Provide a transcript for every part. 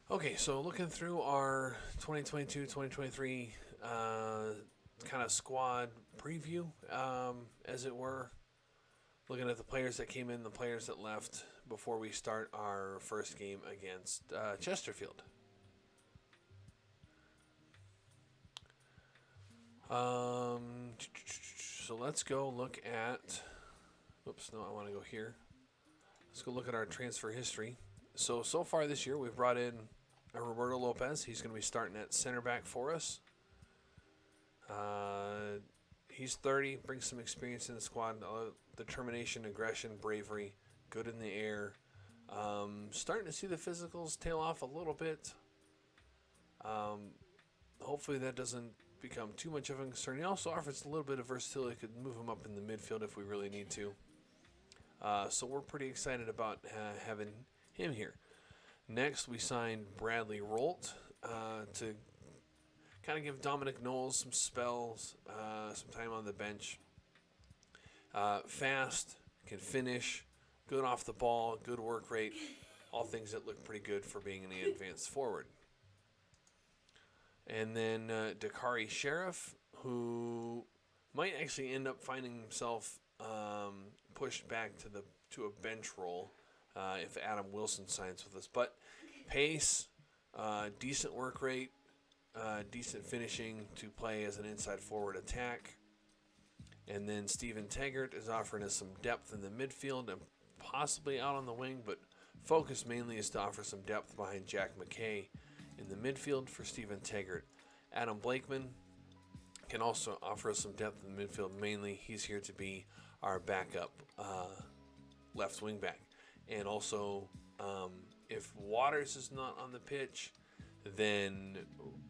Okay, so looking through our 2022-2023 kind of squad preview, as it were, looking at the players that came in, the players that left before we start our first game against Chesterfield. So let's go look at. Oops, no, I want to go here. Let's go look at our transfer history. So far this year, we've brought in Roberto Lopez. He's going to be starting at center back for us. He's 30, brings some experience in the squad, determination, aggression, bravery, good in the air. Starting to see the physicals tail off a little bit. Hopefully that doesn't become too much of a concern. He also offers a little bit of versatility. Could move him up in the midfield if we really need to. So we're pretty excited about having him here. Next, we signed Bradley Rolt to kind of give Dominic Knowles some spells, some time on the bench. Fast, can finish, good off the ball, good work rate, all things that look pretty good for being an advanced forward. And then Dakari Sheriff, who might actually end up finding himself pushed back to a bench role if Adam Wilson signs with us. But pace, decent work rate, decent finishing to play as an inside forward attack. And then Steven Taggart is offering us some depth in the midfield and possibly out on the wing, but focus mainly is to offer some depth behind Jack McKay in the midfield for Steven Taggart. Adam Blakeman can also offer us some depth in the midfield. Mainly, he's here to be our backup left wing back. And also, if Waters is not on the pitch, then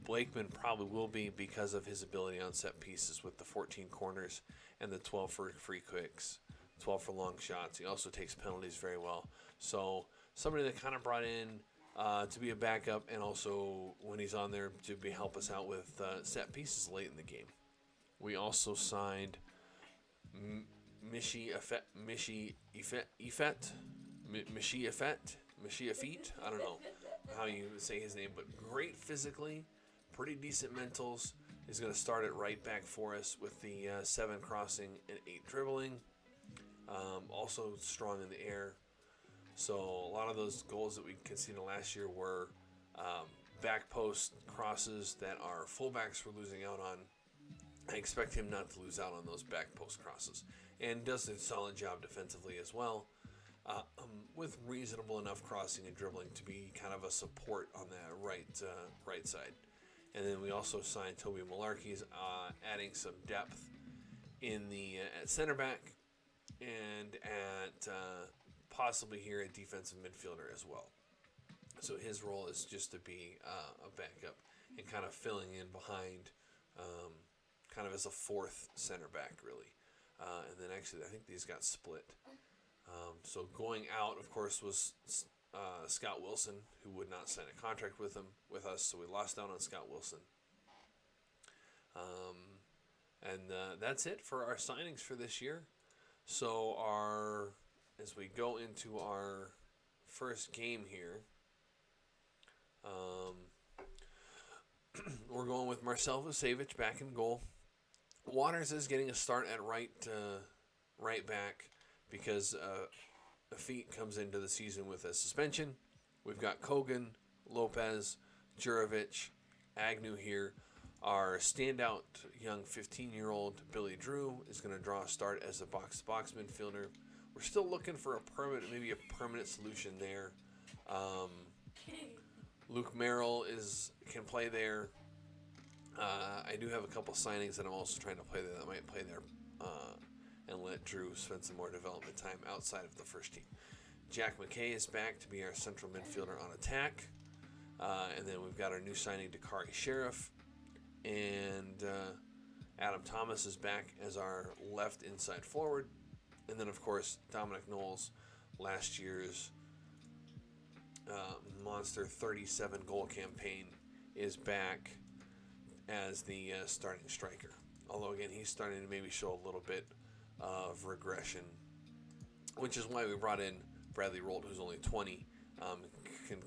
Blakeman probably will be because of his ability on set pieces with the 14 corners and the 12 for free kicks, 12 for long shots. He also takes penalties very well. So somebody that kind of brought in to be a backup, and also when he's on there to help us out with set pieces late in the game. We also signed Mishi Afet. I don't know how you say his name, but great physically, pretty decent mentals. He's going to start at right back for us with the 7 crossing and 8 dribbling. Also strong in the air. So a lot of those goals that we conceded last year were back post crosses that our fullbacks were losing out on. I expect him not to lose out on those back post crosses, and does a solid job defensively as well, with reasonable enough crossing and dribbling to be kind of a support on that right side. And then we also signed Toby Malarkey's, adding some depth in the at center back and at possibly here a defensive midfielder as well. So his role is just to be a backup and kind of filling in behind, kind of as a fourth center back, really. And then actually, I think these got split. So going out, of course, was Scott Wilson, who would not sign a contract with us. So we lost out on Scott Wilson. And that's it for our signings for this year. So as we go into our first game here, we're going with Marcel Vucevic back in goal. Waters is getting a start at right back because Afit comes into the season with a suspension. We've got Kogan, Lopez, Jurovic, Agnew here. Our standout young 15-year-old Billy Drew is going to draw a start as a box-to-box midfielder. We're still looking for a permanent solution there. Luke Merrill can play there. I do have a couple signings that I'm also trying to play there that might play there, and let Drew spend some more development time outside of the first team. Jack McKay is back to be our central midfielder on attack. And then we've got our new signing, Dakari Sheriff. And Adam Thomas is back as our left inside forward. And then, of course, Dominic Knowles, last year's monster 37-goal campaign, is back as the starting striker. Although, again, he's starting to maybe show a little bit of regression, which is why we brought in Bradley Rolt, who's only 20, can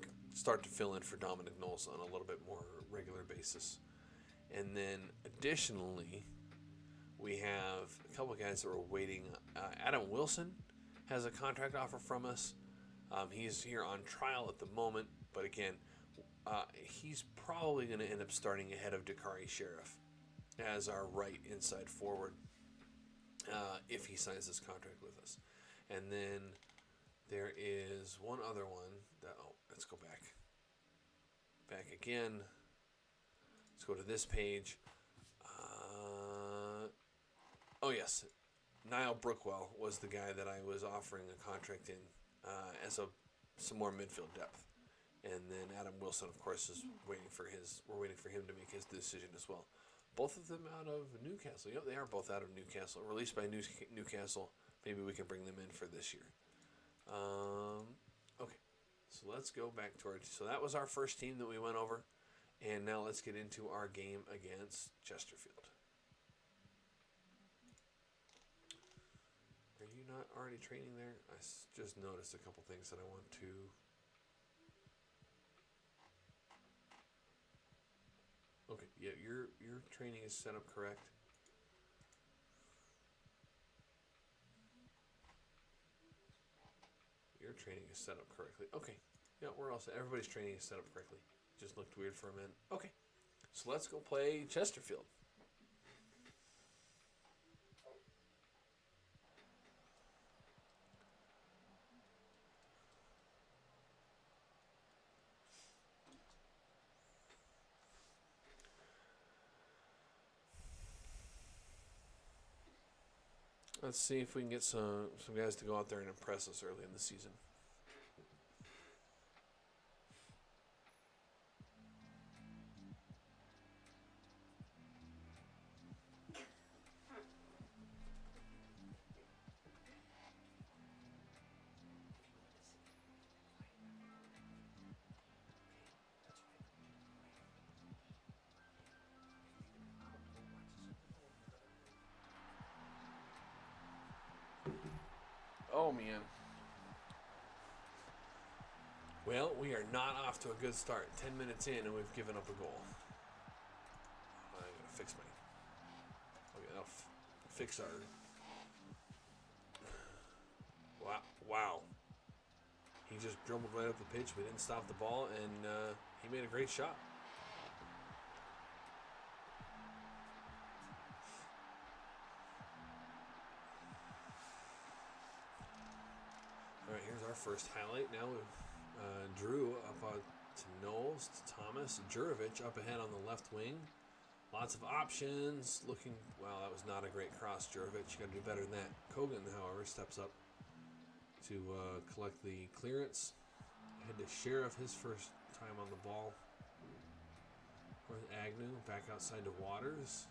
start to fill in for Dominic Knowles on a little bit more regular basis. And then additionally, we have a couple of guys that are waiting. Adam Wilson has a contract offer from us. He's here on trial at the moment, but again, he's probably going to end up starting ahead of Dakari Sheriff as our right inside forward if he signs this contract with us. And then there is one other one that, let's go back again. Let's go to this page. Yes, Niall Brookwell was the guy that I was offering a contract in as some more midfield depth. And then Adam Wilson, of course, is waiting for we're waiting for him to make his decision as well. Both of them out of Newcastle. Yep, they are both out of Newcastle. Released by Newcastle. Maybe we can bring them in for this year. Okay, so let's go back to so that was our first team that we went over. And now let's get into our game against Chesterfield. Are you not already training there? I just noticed a couple things that I want to... Okay, yeah, your training is set up correct. Your training is set up correctly. Okay, yeah, we're all set. Everybody's training is set up correctly. Just looked weird for a minute. Okay, so let's go play Chesterfield. Let's see if we can get some guys to go out there and impress us early in the season. Oh, man. Well, we are not off to a good start. 10 minutes in, and we've given up a goal. I'm going to fix my... Okay, that'll fix our... Wow. He just dribbled right up the pitch. We didn't stop the ball, and he made a great shot. All right, here's our first highlight. Now Drew up to Knowles, to Thomas. Jurovic up ahead on the left wing. Lots of options. Looking, wow, that was not a great cross, Jurovic. You got to do better than that. Kogan, however, steps up to collect the clearance. Head to Sheriff, his first time on the ball. Agnew back outside to Waters.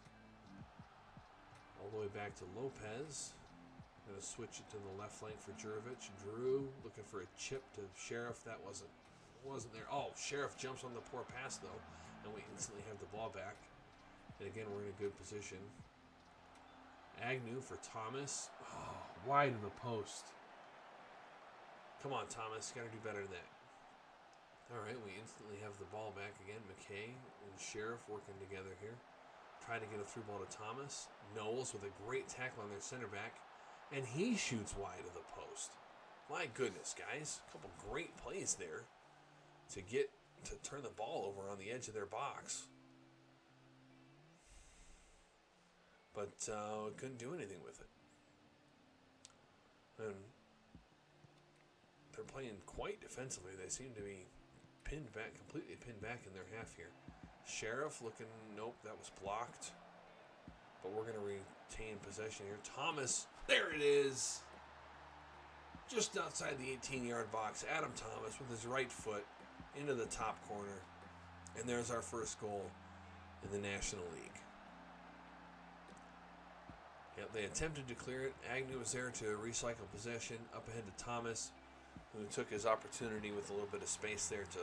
All the way back to Lopez. Going to switch it to the left flank for Jurovic. Drew looking for a chip to Sheriff. That wasn't there. Oh, Sheriff jumps on the poor pass though, and we instantly have the ball back. And again, we're in a good position. Agnew for Thomas. Oh, wide of the post. Come on, Thomas. You got to do better than that. All right, we instantly have the ball back again. McKay and Sheriff working together here. Try to get a through ball to Thomas. Knowles with a great tackle on their center back. And he shoots wide of the post. My goodness, guys. A couple great plays there to turn the ball over on the edge of their box. But couldn't do anything with it. And they're playing quite defensively. They seem to be completely pinned back in their half here. Sheriff looking, nope, that was blocked. But we're going to retain possession here. Thomas, there it is. Just outside the 18-yard box. Adam Thomas with his right foot into the top corner. And there's our first goal in the National League. Yep, they attempted to clear it. Agnew was there to recycle possession. Up ahead to Thomas, who took his opportunity with a little bit of space there to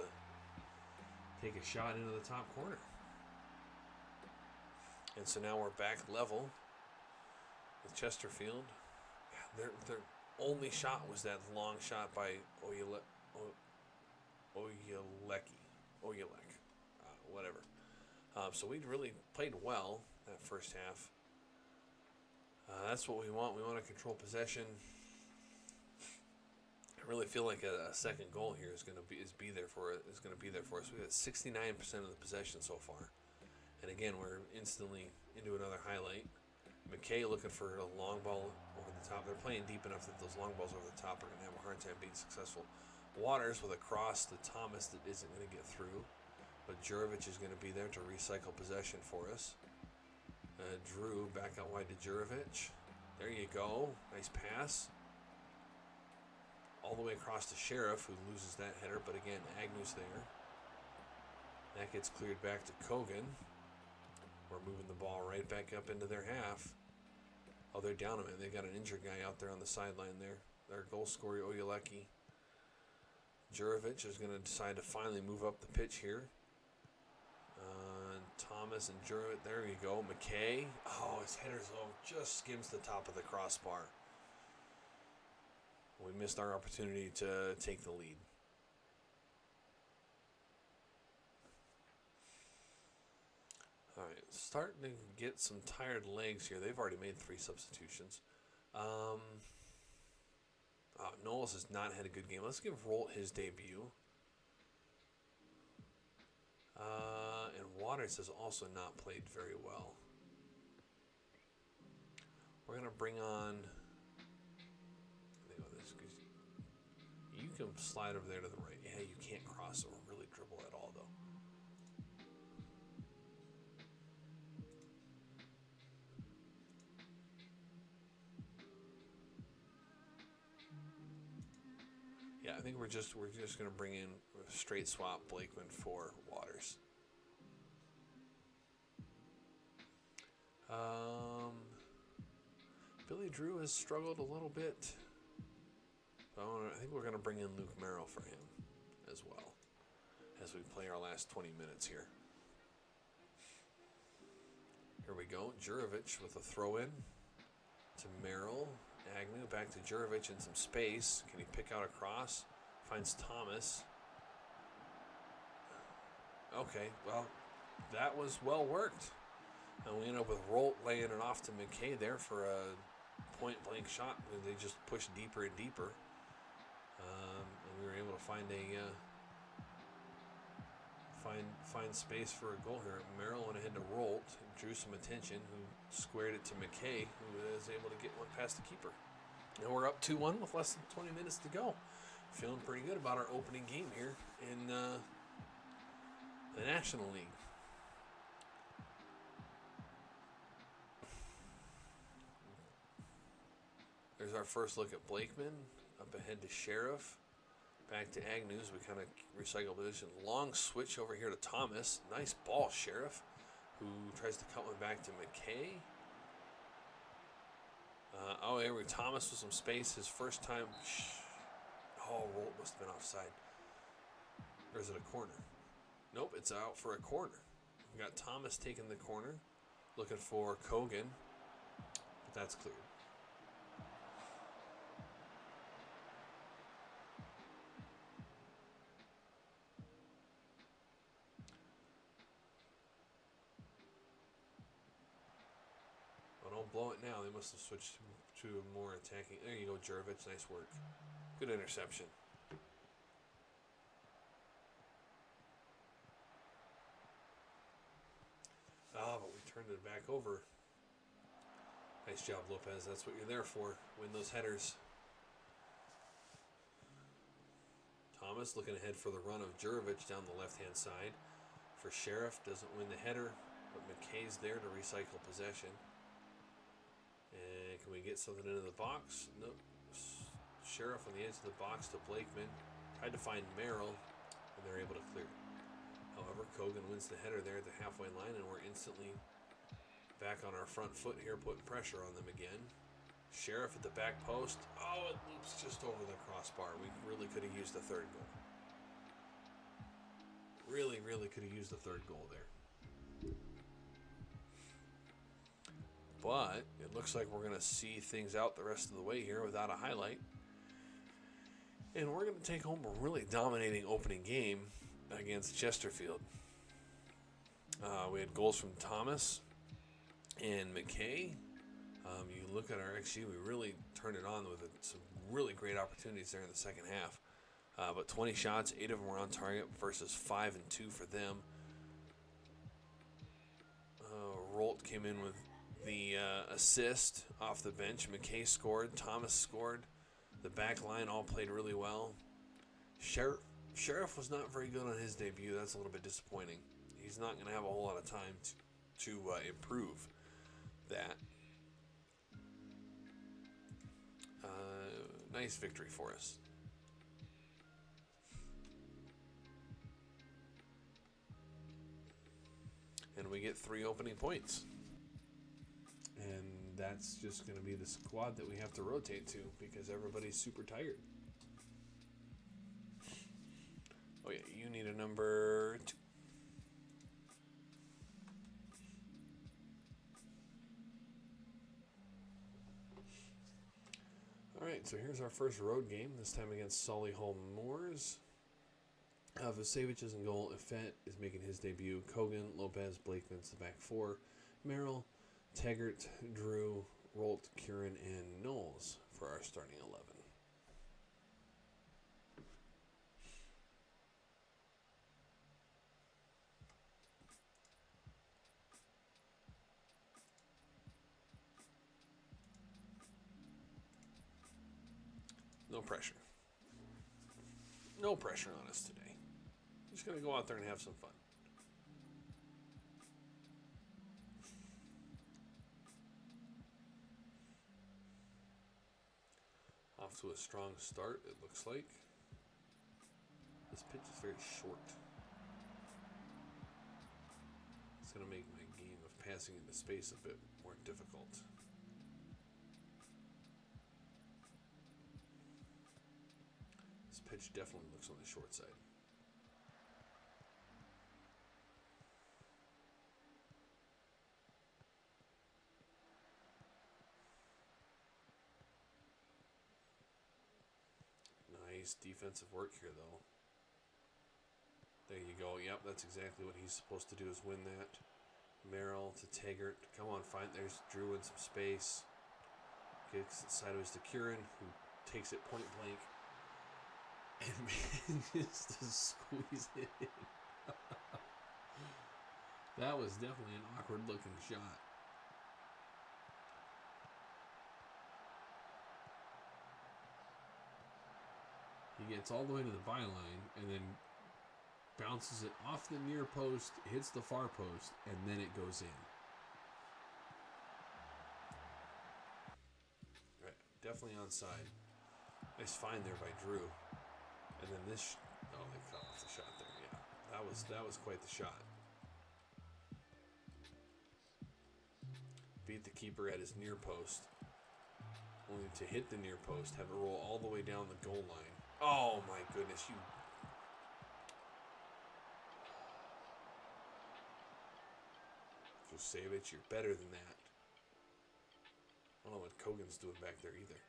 take a shot into the top corner. And so now we're back level with Chesterfield. Their only shot was that long shot by Oyelek, whatever. So we really played well that first half. That's what we want. We want to control possession. I really feel like a second goal here is going to be there for us. We got 69% of the possession so far, and again we're instantly into another highlight. McKay looking for a long ball over the top. They're playing deep enough that those long balls over the top are going to have a hard time being successful. Waters with a cross to Thomas that isn't going to get through, but Jurovic is going to be there to recycle possession for us. Drew back out wide to Jurovic. There you go. Nice pass. All the way across to Sheriff, who loses that header, but again, Agnew's there. That gets cleared back to Kogan. We're moving the ball right back up into their half. Oh, they're down a man. They got an injured guy out there on the sideline there. Their goal scorer, Oyelecki. Jurovic is going to decide to finally move up the pitch here. Thomas and Jurovic. There you go. McKay. Oh, his header's low. Just skims the top of the crossbar. We missed our opportunity to take the lead. All right, starting to get some tired legs here. They've already made 3 substitutions. Knowles has not had a good game. Let's give Rolt his debut. And Waters has also not played very well. We're going to bring on... You can slide over there to the right. Yeah, you can't cross or really dribble at all, though. Yeah, I think we're just going to bring in a straight swap Blakeman for Waters. Billy Drew has struggled a little bit. I think we're going to bring in Luke Merrill for him as well as we play our last 20 minutes here. Here we go. Jurovic with a throw-in to Merrill. Agnew back to Jurovic in some space. Can he pick out a cross? Finds Thomas. Okay, well, that was well worked. And we end up with Rolt laying it off to McKay there for a point-blank shot. They just pushed deeper and deeper. And we were able to find find space for a goal here. Merrill went ahead to Rolt, drew some attention, who squared it to McKay, who was able to get one past the keeper. And we're up 2-1 with less than 20 minutes to go. Feeling pretty good about our opening game here in the National League. There's our first look at Blakeman. Up ahead to Sheriff. Back to Agnews. We kind of recycle position. Long switch over here to Thomas. Nice ball, Sheriff, who tries to cut one back to McKay. Here we Thomas with some space. His first time. Rolt must have been offside. Or is it a corner? Nope, it's out for a corner. We got Thomas taking the corner. Looking for Kogan. But that's cleared. Blow it now. They must have switched to a more attacking. There you go, Jurovic. Nice work. Good interception. But we turned it back over. Nice job, Lopez. That's what you're there for. Win those headers. Thomas looking ahead for the run of Jurovic down the left-hand side. For Sheriff, doesn't win the header, but McKay's there to recycle possession. And can we get something into the box? Nope. Sheriff on the edge of the box to Blakeman. Tried to find Merrill, and they're able to clear it. However, Kogan wins the header there at the halfway line, and we're instantly back on our front foot here, putting pressure on them again. Sheriff at the back post. Oh, it loops just over the crossbar. We really could have used the third goal. Really, really could have used the third goal there. But it looks like we're going to see things out the rest of the way here without a highlight. And we're going to take home a really dominating opening game against Chesterfield. We had goals from Thomas and McKay. You look at our XG, we really turned it on with some really great opportunities there in the second half. But 20 shots, 8 of them were on target versus 5 and 2 for them. Rolt came in with the assist off the bench. McKay scored. Thomas scored. The back line all played really well. Sheriff was not very good on his debut. That's a little bit disappointing. He's not going to have a whole lot of time to improve that. Nice victory for us. And we get 3 opening points. And that's just going to be the squad that we have to rotate to because everybody's super tired. Oh yeah, you need a number 2. Alright, so here's our first road game, this time against Solihull Moors. Vucevic is in goal. Effet is making his debut. Kogan, Lopez, Blakeman's the back 4. Merrill, Taggart, Drew, Rolt, Curran, and Knowles for our starting 11. No pressure. No pressure on us today. Just going to go out there and have some fun. Off to a strong start, it looks like. This pitch is very short. It's going to make my game of passing into space a bit more difficult. This pitch definitely looks on the short side. Nice defensive work here, though. There you go. Yep, that's exactly what he's supposed to do, is win that. Merrill to Taggart. Come on, fine. There's Drew in some space. Gets it sideways to Curran, who takes it point blank. And manages to squeeze it in. That was definitely an awkward-looking shot. He gets all the way to the byline and then bounces it off the near post, hits the far post, and then it goes in. All right, definitely onside. Nice find there by Drew. And then this, they cut off the shot there. Yeah, that was quite the shot. Beat the keeper at his near post, only to hit the near post, have it roll all the way down the goal line. Oh my goodness, you. Vucevic, you're better than that. I don't know what Kogan's doing back there either.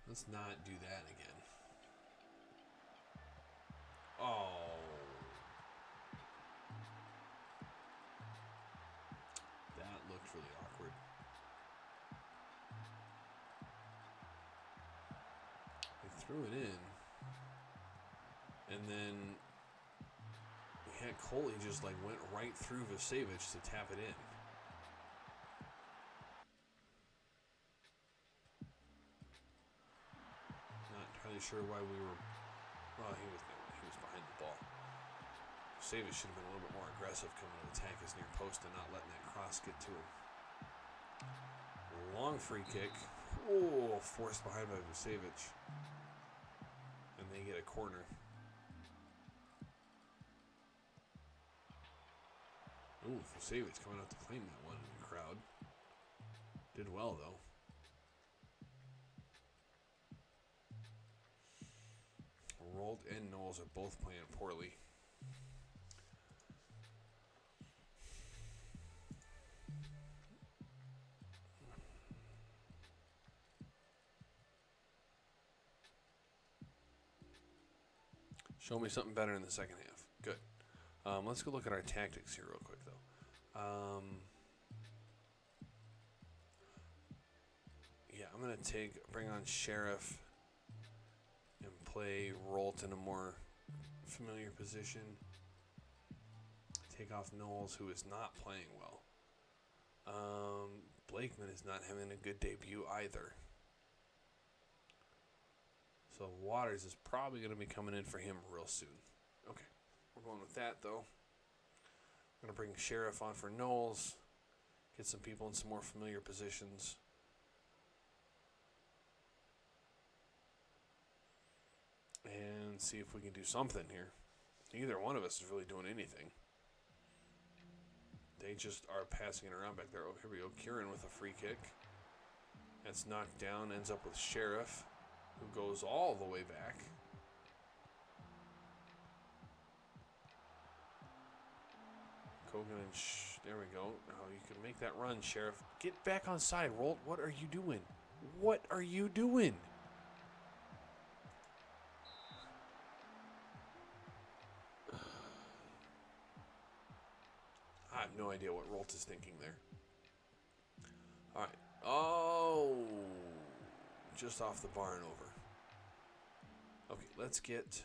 Let's not do that again. Oh. That looked really awkward. They threw it in. And then we had Coley just went right through Vucevic to tap it in. Sure why we were. Well, he was behind the ball. Vucevic should have been a little bit more aggressive coming to attack his near post and not letting that cross get to him. Long free kick. Oh, forced behind by Vucevic. And they get a corner. Ooh, Vucevic coming out to claim that one in the crowd. Did well, though. Rolt and Knowles are both playing poorly. Show me something better in the second half. Good. Let's go look at our tactics here real quick, though. Yeah, I'm going to bring on Sheriff and play Rolt in a more familiar position. Take off Knowles, who is not playing well. Blakeman is not having a good debut either. So Waters is probably going to be coming in for him real soon. Okay, we're going with that, though. I'm going to bring Sheriff on for Knowles. Get some people in some more familiar positions. And see if we can do something here. Neither one of us is really doing anything. They just are passing it around back there. Oh, here we go. Kieran with a free kick. That's knocked down. Ends up with Sheriff, who goes all the way back. Kogan and there we go. Now you can make that run, Sheriff. Get back on side, Rolt. What are you doing? What are you doing? I have no idea what Rolt is thinking there. All right. Oh, just off the bar and over. Okay, let's get...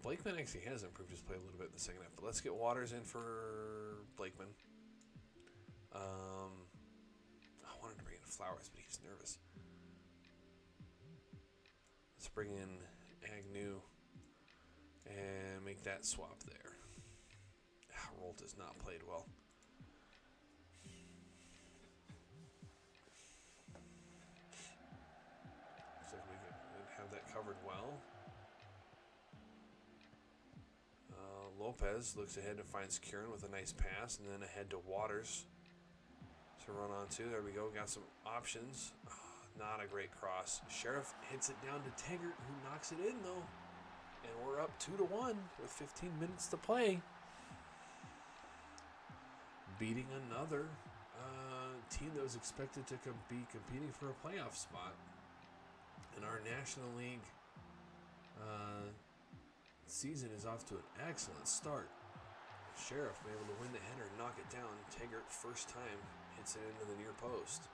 Blakeman actually has improved his play a little bit in the second half, but let's get Waters in for Blakeman. I wanted to bring in Flowers, but he's nervous. Let's bring in Agnew and make that swap there. Rolt has not played well. Looks like we can have that covered well. Lopez looks ahead and finds Kieran with a nice pass, and then ahead to Waters to run onto. There we go. Got some options. Not a great cross. Sheriff hits it down to Taggart, who knocks it in, though. And we're up 2-1 with 15 minutes to play. Beating another team that was expected to be competing for a playoff spot. And our National League season is off to an excellent start. Sheriff been able to win the header and knock it down. Taggart, first time, hits it into the near post.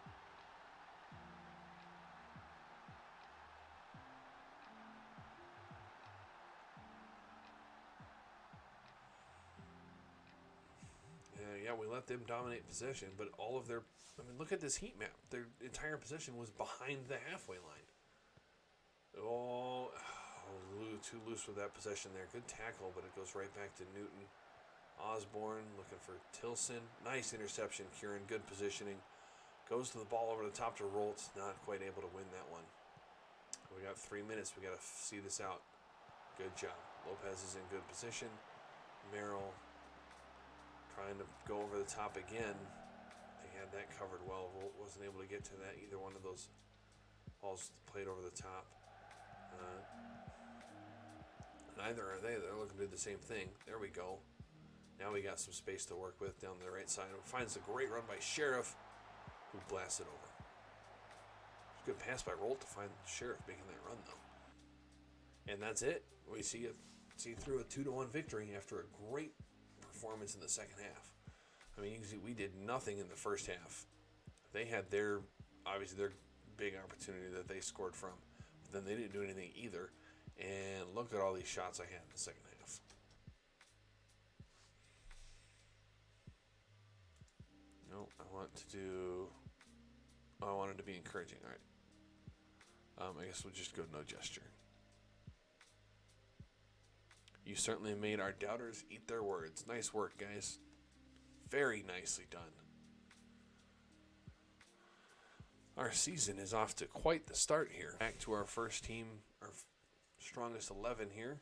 Yeah, we let them dominate possession, but all of their... I mean, look at this heat map. Their entire possession was behind the halfway line. Too loose with that possession there. Good tackle, but it goes right back to Newton. Osborne looking for Tilson. Nice interception, Kieran. Good positioning. Goes to the ball over the top to Rolt. Not quite able to win that one. We got 3 minutes. We got to see this out. Good job. Lopez is in good position. Merrill trying to go over the top again. They had that covered well. Rolt wasn't able to get to that. Either one of those balls played over the top. Neither are they. They're looking to do the same thing. There we go. Now we got some space to work with down the right side. Finds a great run by Sheriff, who blasts it over. Good pass by Rolt to find Sheriff making that run, though. And that's it. We see through a 2-1 victory after a great performance in the second half. I mean, you can see we did nothing in the first half. They had their big opportunity that they scored from. But then they didn't do anything either. And look at all these shots I had in the second half. No, I wanted to be encouraging. All right. I guess we'll just go no gesture. You certainly made our doubters eat their words. Nice work, guys. Very nicely done. Our season is off to quite the start here. Back to our first team, our strongest 11 here.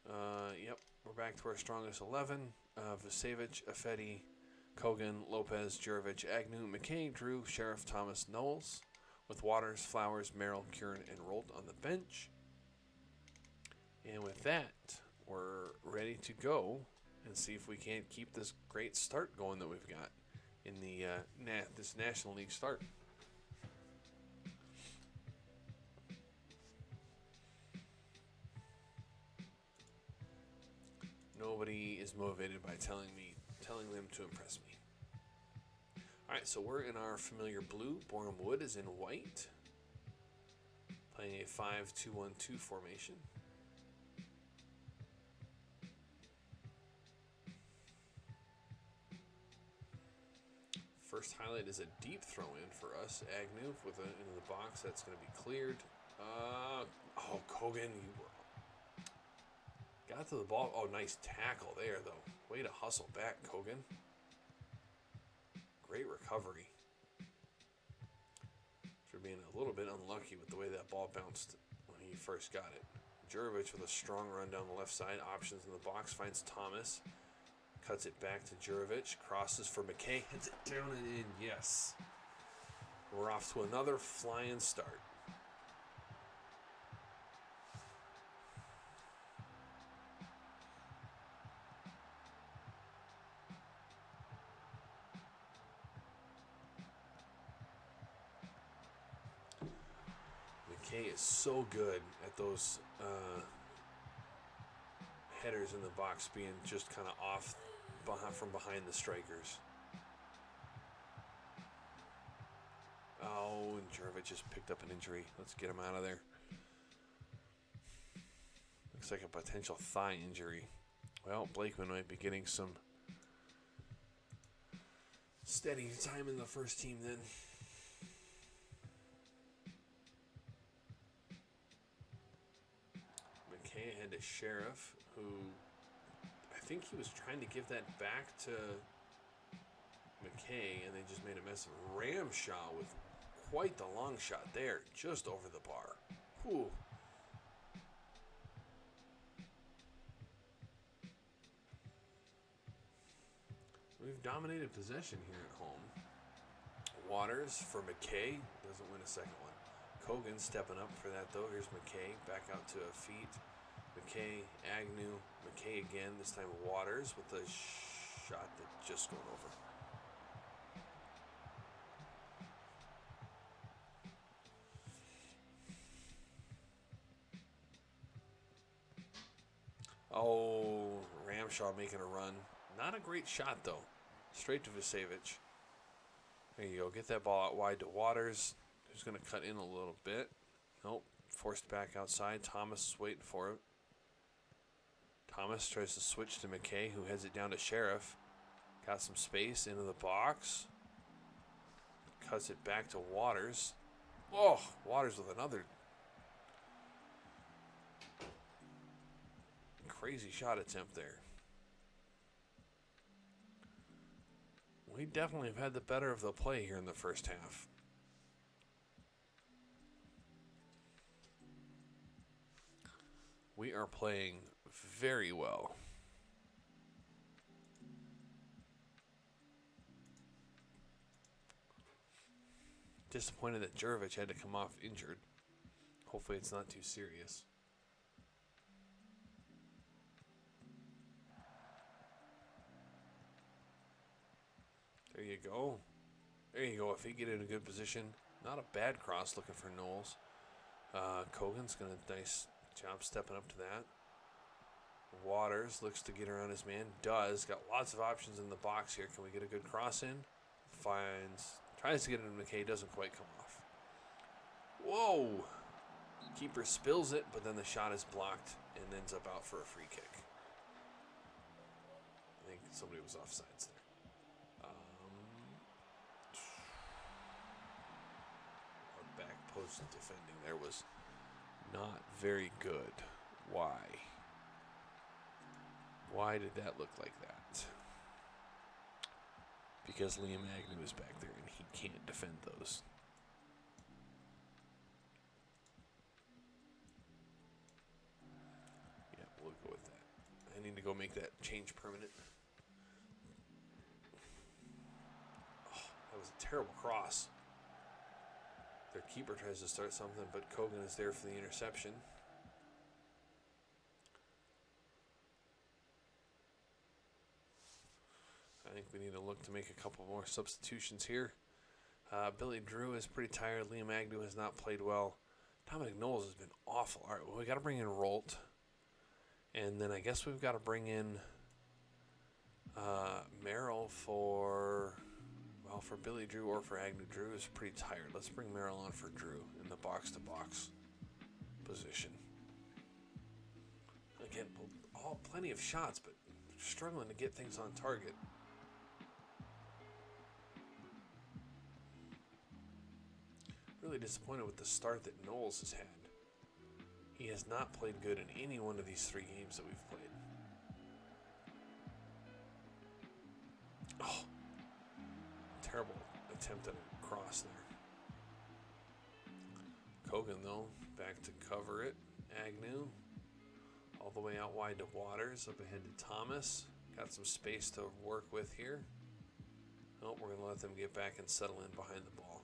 Yep, we're back to our strongest 11. Vucevic, Affetti, Kogan, Lopez, Jurovic, Agnew, McKay, Drew, Sheriff, Thomas, Knowles, with Waters, Flowers, Merrill, Kieran, and Rolt on the bench. And with that, we're ready to go and see if we can't keep this great start going that we've got in the this National League start. nobody is motivated by telling them to impress me. All right, so we're in our familiar blue. Boreham Wood is in white, playing a 5-2-1-2 formation. First highlight is a deep throw in for us. Agnew with it into the box. That's going to be cleared. Kogan, you got to the ball. Oh, nice tackle there, though. Way to hustle back, Kogan. Great recovery. After being a little bit unlucky with the way that ball bounced when he first got it. Jurovic with a strong run down the left side. Options in the box. Finds Thomas. Cuts it back to Jurovic. Crosses for McKay. Hits it down and in. Yes. We're off to another flying start. McKay is so good at those headers in the box being just kind of off from behind the strikers. Oh, and Jurovic just picked up an injury. Let's get him out of there. Looks like a potential thigh injury. Well, Blakeman might be getting some steady time in the first team then. McKay ahead to Sheriff, who I think he was trying to give that back to McKay, and they just made a mess of Ramshaw with quite the long shot there, just over the bar. Whew. We've dominated possession here at home. Waters for McKay. Doesn't win a second one. Kogan stepping up for that, though. Here's McKay back out to a feet. McKay, Agnew, McKay again. This time Waters with a shot that just going over. Oh, Ramshaw making a run. Not a great shot, though. Straight to Vucevic. There you go. Get that ball out wide to Waters, who's going to cut in a little bit. Nope. Forced back outside. Thomas is waiting for it. Thomas tries to switch to McKay, who heads it down to Sheriff. Got some space into the box. Cuts it back to Waters. Oh, Waters with another crazy shot attempt there. We definitely have had the better of the play here in the first half. We are playing very well. Disappointed that Jurovic had to come off injured. Hopefully it's not too serious. There you go. There you go. If he get in a good position. Not a bad cross looking for Knowles. Kogan's going to nice job stepping up to that. Waters looks to get around his man. Does. Got lots of options in the box here. Can we get a good cross in? Tries to get it into McKay. Doesn't quite come off. Whoa. Keeper spills it, but then the shot is blocked and ends up out for a free kick. I think somebody was offsides there. Our back post defending there was not very good. Why? Why did that look like that? Because Liam Agnew is back there and he can't defend those. Yeah, we'll go with that. I need to go make that change permanent. Oh, that was a terrible cross. Their keeper tries to start something, but Kogan is there for the interception. I think we need to look to make a couple more substitutions here. Billy Drew is pretty tired. Liam Agnew has not played well. Dominic Knowles has been awful. All right, well, we got to bring in Rolt. And then I guess we've got to bring in Merrill for Billy Drew or for Agnew. Drew is pretty tired. Let's bring Merrill on for Drew in the box-to-box position. Again, plenty of shots, but struggling to get things on target. Really disappointed with the start that Knowles has had. He has not played good in any one of these 3 games that we've played. Oh, terrible attempt at a cross there. Kogan, though, back to cover it. Agnew, all the way out wide to Waters, up ahead to Thomas. Got some space to work with here. Oh, we're going to let them get back and settle in behind the ball.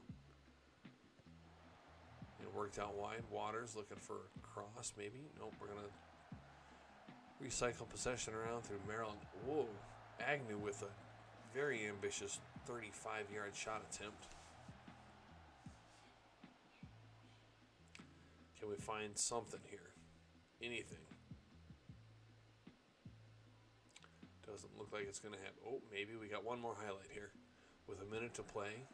It worked out wide. Waters looking for a cross, maybe. Nope, we're going to recycle possession around through Maryland. Whoa, Agnew with a very ambitious 35-yard shot attempt. Can we find something here? Anything? Doesn't look like it's going to happen. Oh, maybe we got one more highlight here. With a minute to play,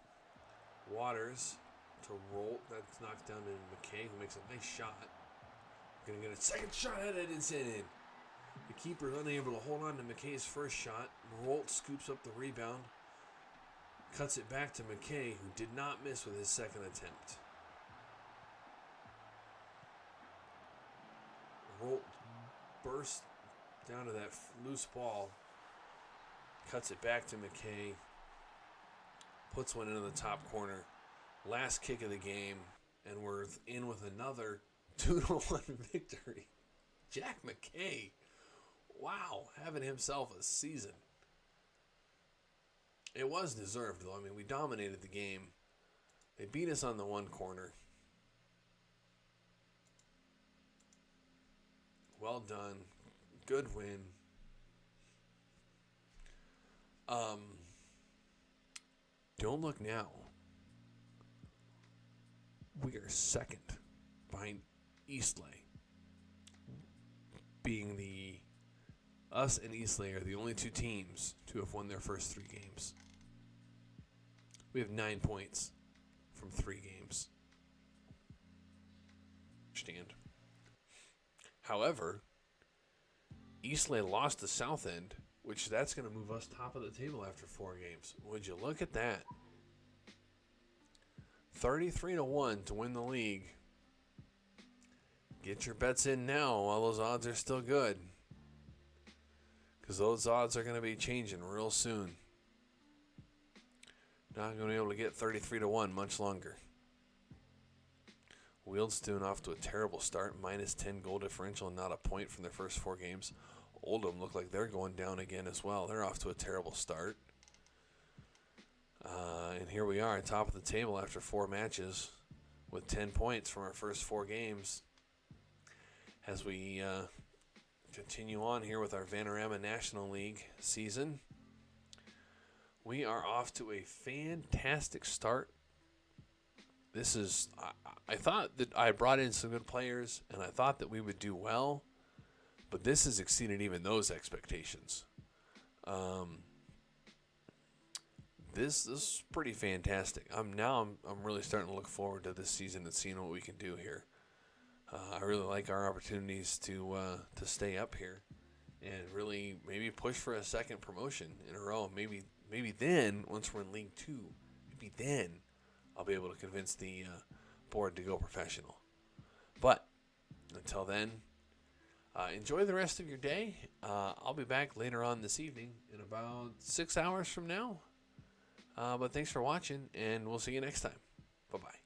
Waters to roll. That's knocked down to McKay, who makes a nice shot. Going to get a second shot at it and send in. The keeper is unable to hold on to McKay's first shot. Rolt scoops up the rebound. Cuts it back to McKay, who did not miss with his second attempt. Rolt bursts down to that loose ball. Cuts it back to McKay. Puts one into the top corner. Last kick of the game. And we're in with another 2-1 victory. Jack McKay. Wow, having himself a season. It was deserved, though. I mean, we dominated the game. They beat us on the one corner. Well done. Good win. Don't look now. We are second behind Eastlay. Being us and Eastlay are the only 2 teams to have won their first 3 games. We have 9 points from 3 games. Understand. However, Eastlay lost to South End, which that's going to move us top of the table after 4 games. Would you look at that? 33-1 to win the league. Get your bets in now while those odds are still good, because those odds are going to be changing real soon. Not going to be able to get 33-1 much longer. Wealdstone off to a terrible start, -10 goal differential and not a point from their first 4 games. Oldham look like they're going down again as well. They're off to a terrible start. And here we are, top of the table after 4 matches with 10 points from our first 4 games. As we continue on here with our Vanarama National League season, we are off to a fantastic start. This is, I thought that I brought in some good players, and I thought that we would do well, but this has exceeded even those expectations. This is pretty fantastic. I'm really starting to look forward to this season and seeing what we can do here. I really like our opportunities to stay up here and really maybe push for a second promotion in a row. Maybe then, once we're in League 2, maybe then I'll be able to convince the board to go professional. But until then, enjoy the rest of your day. I'll be back later on this evening in about 6 hours from now. But thanks for watching, and we'll see you next time. Bye-bye.